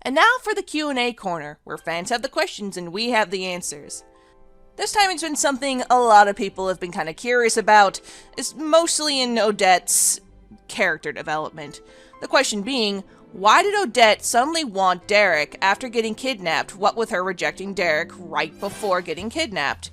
And now for the Q&A corner, where fans have the questions and we have the answers. This time it's been something a lot of people have been kind of curious about, is mostly in Odette's character development. The question being, why did Odette suddenly want Derek after getting kidnapped, what with her rejecting Derek right before getting kidnapped?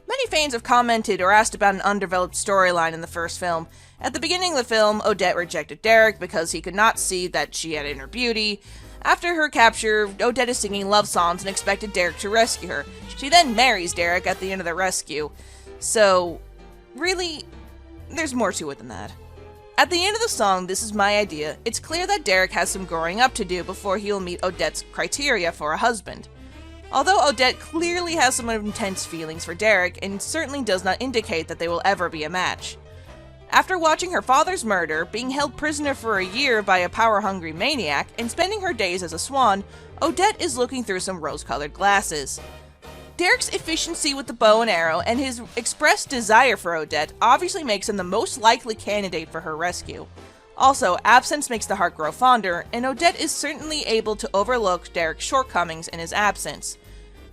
Many fans have commented or asked about an undeveloped storyline in the first film. At the beginning of the film, Odette rejected Derek because he could not see that she had inner beauty. After her capture, Odette is singing love songs and expected Derek to rescue her. She then marries Derek at the end of the rescue. So, really, there's more to it than that. At the end of the song, This Is My Idea, it's clear that Derek has some growing up to do before he'll meet Odette's criteria for a husband. Although Odette clearly has some intense feelings for Derek, and certainly does not indicate that they will ever be a match. After watching her father's murder, being held prisoner for a year by a power-hungry maniac, and spending her days as a swan, Odette is looking through some rose-colored glasses. Derek's efficiency with the bow and arrow and his expressed desire for Odette obviously makes him the most likely candidate for her rescue. Also, absence makes the heart grow fonder, and Odette is certainly able to overlook Derek's shortcomings in his absence.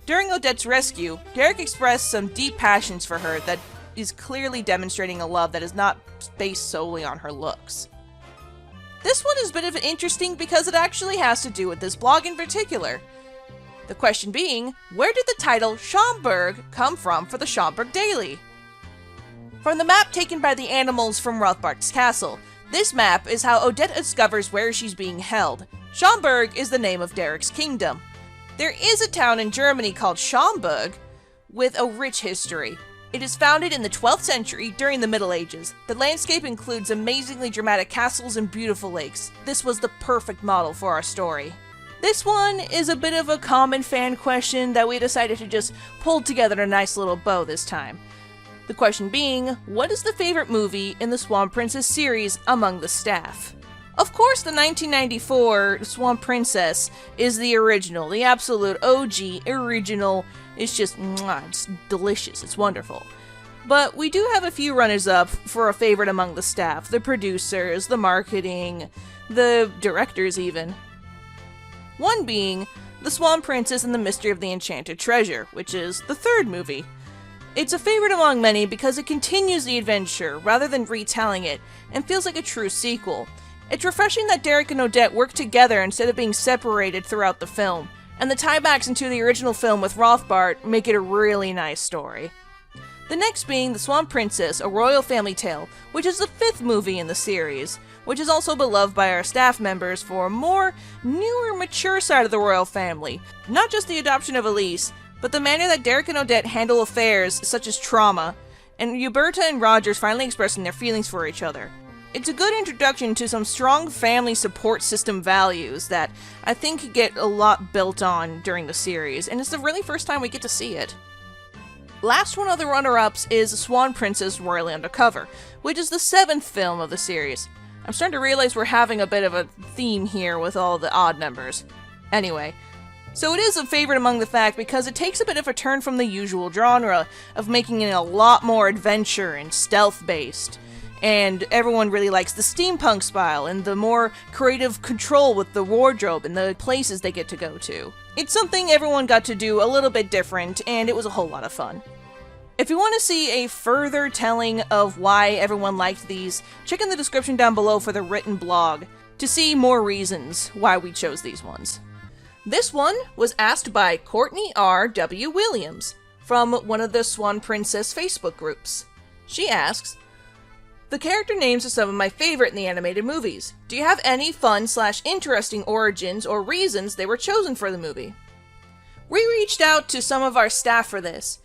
During Odette's rescue, Derek expressed some deep passions for her that is clearly demonstrating a love that is not based solely on her looks. This one is a bit of interesting because it actually has to do with this blog in particular. The question being, where did the title Shamburg come from for the Chamberg Daily? From the map taken by the animals from Rothbart's castle, this map is how Odette discovers where she's being held. Shamburg is the name of Derek's kingdom. There is a town in Germany called Shamburg with a rich history. It is founded in the 12th century during the Middle Ages. The landscape includes amazingly dramatic castles and beautiful lakes. This was the perfect model for our story. This one is a bit of a common fan question that we decided to just pull together in a nice little bow this time. The question being, what is the favorite movie in the Swan Princess series among the staff? Of course, the 1994 Swan Princess is the original, the absolute OG original. It's just, it's delicious, it's wonderful. But we do have a few runners-up for a favorite among the staff, the producers, the marketing, the directors even. One being The Swan Princess and the Mystery of the Enchanted Treasure, which is the third movie. It's a favorite among many because it continues the adventure rather than retelling it, and feels like a true sequel. It's refreshing that Derek and Odette work together instead of being separated throughout the film, and the tiebacks into the original film with Rothbart make it a really nice story. The next being The Swan Princess, a Royal Family Tale, which is the fifth movie in the series, which is also beloved by our staff members for a more newer, mature side of the royal family. Not just the adoption of Alise, but the manner that Derek and Odette handle affairs such as trauma, and Huberta and Rogers finally expressing their feelings for each other. It's a good introduction to some strong family support system values that I think get a lot built on during the series, and it's the really first time we get to see it. Last one of the runner-ups is Swan Princess Royally Undercover, which is the seventh film of the series. I'm starting to realize we're having a bit of a theme here with all the odd numbers. Anyway, so it is a favorite among the fact because it takes a bit of a turn from the usual genre of making it a lot more adventure and stealth-based. And everyone really likes the steampunk style and the more creative control with the wardrobe and the places they get to go to. It's something everyone got to do a little bit different, and it was a whole lot of fun. If you want to see a further telling of why everyone liked these, check in the description down below for the written blog to see more reasons why we chose these ones. This one was asked by Courtney R. W. Williams from one of the Swan Princess Facebook groups. She asks, the character names are some of my favorite in the animated movies. Do you have any fun/interesting origins or reasons they were chosen for the movie? We reached out to some of our staff for this,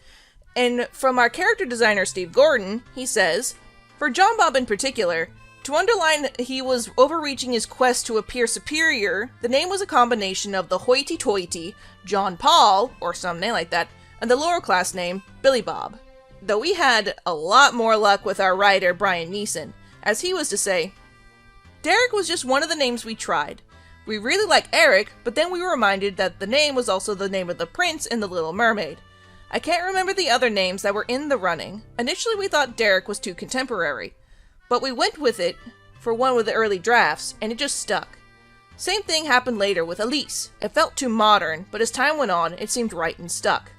and from our character designer Steve Gordon, he says, for JeanBob in particular, to underline he was overreaching his quest to appear superior, the name was a combination of the hoity-toity John Paul, or some name like that, and the lower class name Billy Bob. Though we had a lot more luck with our writer Brian Neeson, as he was to say, Derek was just one of the names we tried. We really like Eric, but then we were reminded that the name was also the name of the prince in The Little Mermaid. I can't remember the other names that were in the running. Initially we thought Derek was too contemporary, but we went with it for one of the early drafts, and it just stuck. Same thing happened later with Alise. It felt too modern, but as time went on, it seemed right and stuck.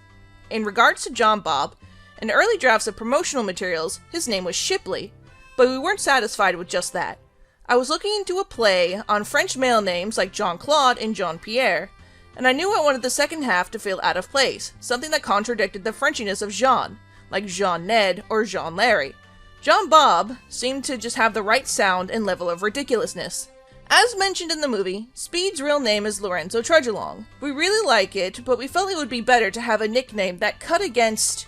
In regards to JeanBob, in early drafts of promotional materials, his name was Shipley, but we weren't satisfied with just that. I was looking into a play on French male names like Jean-Claude and Jean-Pierre, and I knew I wanted the second half to feel out of place, something that contradicted the Frenchiness of Jean, like Jean-Ned or Jean-Larry. JeanBob seemed to just have the right sound and level of ridiculousness. As mentioned in the movie, Speed's real name is Lorenzo Trudgelong. We really like it, but we felt it would be better to have a nickname that cut against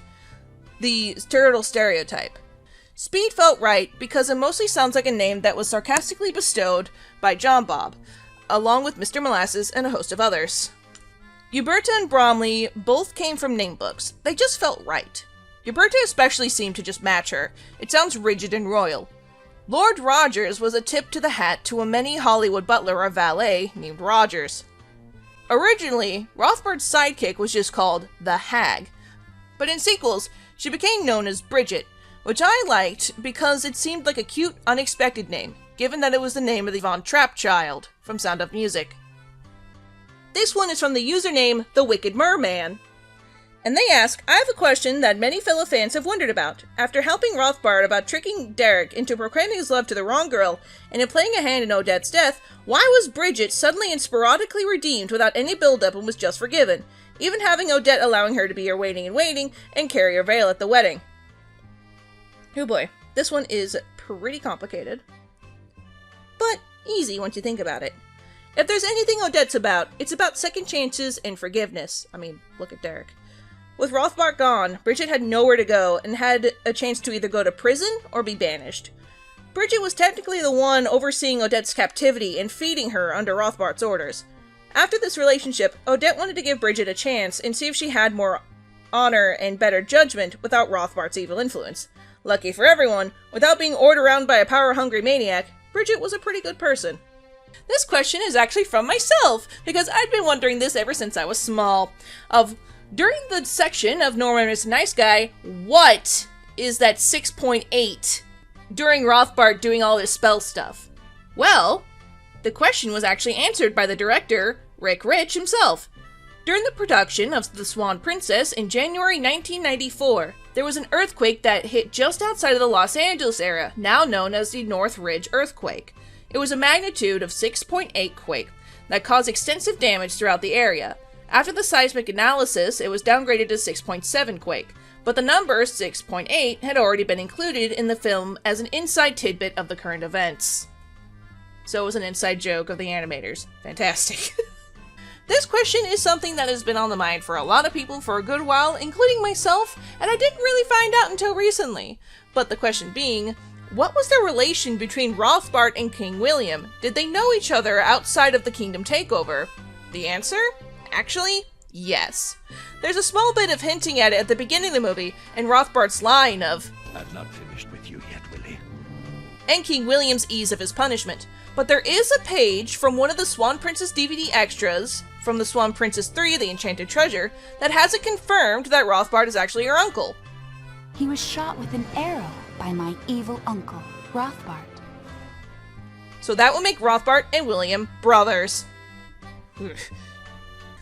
the turtle stereotype. Speed felt right because it mostly sounds like a name that was sarcastically bestowed by JeanBob, along with Mr. Molasses and a host of others. Uberta and Bromley both came from namebooks. They just felt right. Uberta especially seemed to just match her. It sounds rigid and royal. Lord Rogers was a tip to the hat to a many Hollywood butler or valet named Rogers. Originally, Rothbart's sidekick was just called the Hag, but in sequels, she became known as Bridget, which I liked because it seemed like a cute, unexpected name, given that it was the name of the Von Trapp child from Sound of Music. This one is from the username The Wicked Merman. And they ask, I have a question that many fellow fans have wondered about. After helping Rothbart about tricking Derek into proclaiming his love to the wrong girl, and in playing a hand in Odette's death, why was Bridget suddenly and sporadically redeemed without any build-up and was just forgiven, even having Odette allowing her to be her waiting and carry her veil at the wedding? Oh boy, this one is pretty complicated. But easy once you think about it. If there's anything Odette's about, it's about second chances and forgiveness. I mean, look at Derek. With Rothbart gone, Bridget had nowhere to go and had a chance to either go to prison or be banished. Bridget was technically the one overseeing Odette's captivity and feeding her under Rothbart's orders. After this relationship, Odette wanted to give Bridget a chance and see if she had more honor and better judgment without Rothbart's evil influence. Lucky for everyone, without being ordered around by a power-hungry maniac, Bridget was a pretty good person. This question is actually from myself, because I'd been wondering this ever since I was small. During the section of Norman is a Nice Guy, what is that 6.8 during Rothbart doing all this spell stuff? Well, the question was actually answered by the director, Rick Rich himself. During the production of The Swan Princess in January 1994, there was an earthquake that hit just outside of the Los Angeles area, now known as the North Ridge earthquake. It was a magnitude of 6.8 quake that caused extensive damage throughout the area. After the seismic analysis, it was downgraded to 6.7 quake, but the number 6.8 had already been included in the film as an inside tidbit of the current events. So it was an inside joke of the animators. Fantastic. This question is something that has been on the mind for a lot of people for a good while, including myself, and I didn't really find out until recently. But the question being, what was the relation between Rothbart and King William? Did they know each other outside of the kingdom takeover? The answer? Actually, yes. There's a small bit of hinting at it at the beginning of the movie, and Rothbart's line of, "I'm not finished with you yet, Willie," and King William's ease of his punishment. But there is a page from one of the Swan Princess DVD extras, from the Swan Princess 3, The Enchanted Treasure, that has it confirmed that Rothbart is actually her uncle. He was shot with an arrow by my evil uncle, Rothbart. So that would make Rothbart and William brothers.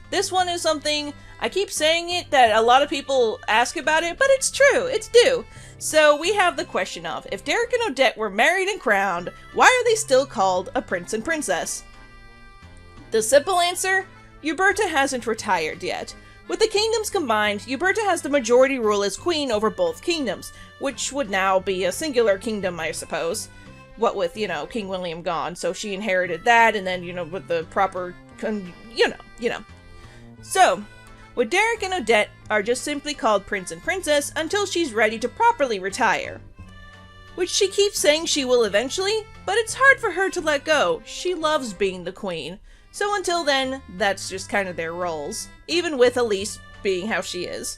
This one is something, I keep saying it, that a lot of people ask about it, but it's true, it's due. So we have the question of, if Derek and Odette were married and crowned, why are they still called a prince and princess? The simple answer? Uberta hasn't retired yet. With the kingdoms combined, Uberta has the majority rule as queen over both kingdoms, which would now be a singular kingdom, I suppose. What with, King William gone, so she inherited that, and then, with the proper, So, with Derek and Odette are just simply called Prince and Princess until she's ready to properly retire. Which she keeps saying she will eventually, but it's hard for her to let go. She loves being the queen. So until then, that's just kind of their roles, even with Alise being how she is.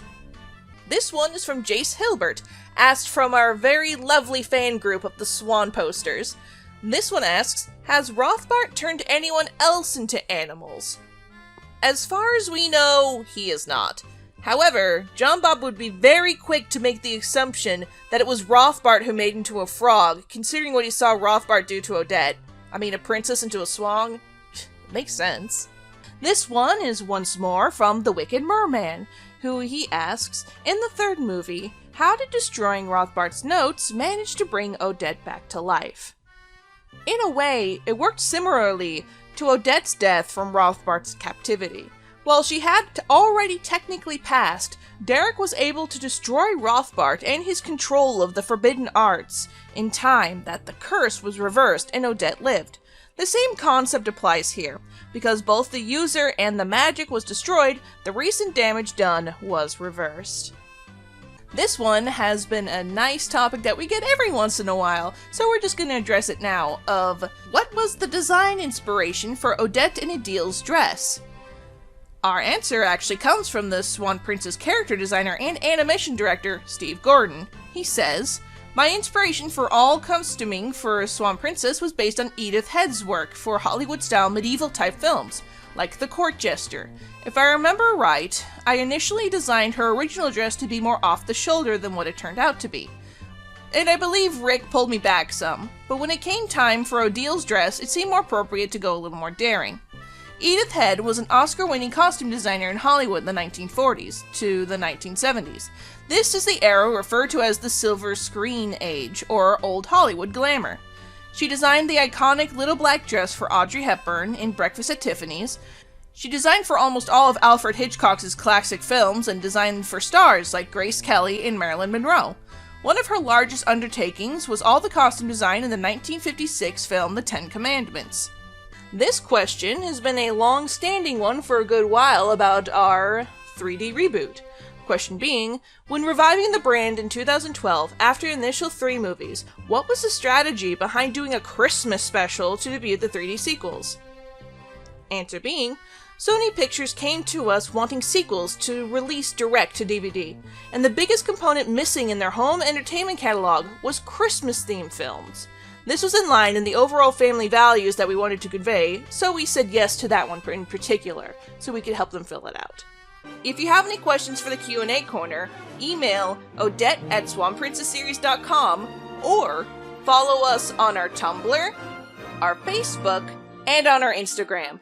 This one is from Jace Hilbert, asked from our very lovely fan group of the Swan posters. This one asks, has Rothbart turned anyone else into animals? As far as we know, he is not. However, JeanBob would be very quick to make the assumption that it was Rothbart who made into a frog, considering what he saw Rothbart do to Odette. I mean, a princess into a swan? Makes sense. This one is once more from The Wicked Merman, who he asks, in the third movie, how did destroying Rothbart's notes manage to bring Odette back to life? In a way, it worked similarly to Odette's death from Rothbart's captivity. While she had already technically passed, Derek was able to destroy Rothbart and his control of the forbidden arts in time that the curse was reversed and Odette lived. The same concept applies here. Because both the user and the magic was destroyed, the recent damage done was reversed. This one has been a nice topic that we get every once in a while, so we're just going to address it now, of what was the design inspiration for Odette and Adile's dress? Our answer actually comes from the Swan Princess character designer and animation director, Steve Gordon. He says, "My inspiration for all costuming for Swan Princess was based on Edith Head's work for Hollywood-style medieval-type films, like The Court Jester. If I remember right, I initially designed her original dress to be more off-the-shoulder than what it turned out to be. And I believe Rick pulled me back some, but when it came time for Odile's dress, it seemed more appropriate to go a little more daring. Edith Head was an Oscar-winning costume designer in Hollywood in the 1940s to the 1970s. This is the era referred to as the Silver Screen Age, or Old Hollywood glamour. She designed the iconic little black dress for Audrey Hepburn in Breakfast at Tiffany's. She designed for almost all of Alfred Hitchcock's classic films and designed for stars like Grace Kelly and Marilyn Monroe. One of her largest undertakings was all the costume design in the 1956 film The Ten Commandments." This question has been a long-standing one for a good while about our 3D reboot. Question being, when reviving the brand in 2012 after the initial 3 movies, what was the strategy behind doing a Christmas special to debut the 3D sequels? Answer being, Sony Pictures came to us wanting sequels to release direct to DVD, and the biggest component missing in their home entertainment catalog was Christmas-themed films. This was in line in the overall family values that we wanted to convey, so we said yes to that one in particular, so we could help them fill it out. If you have any questions for the Q&A corner, email odette@swanprincessseries.com or follow us on our Tumblr, our Facebook, and on our Instagram.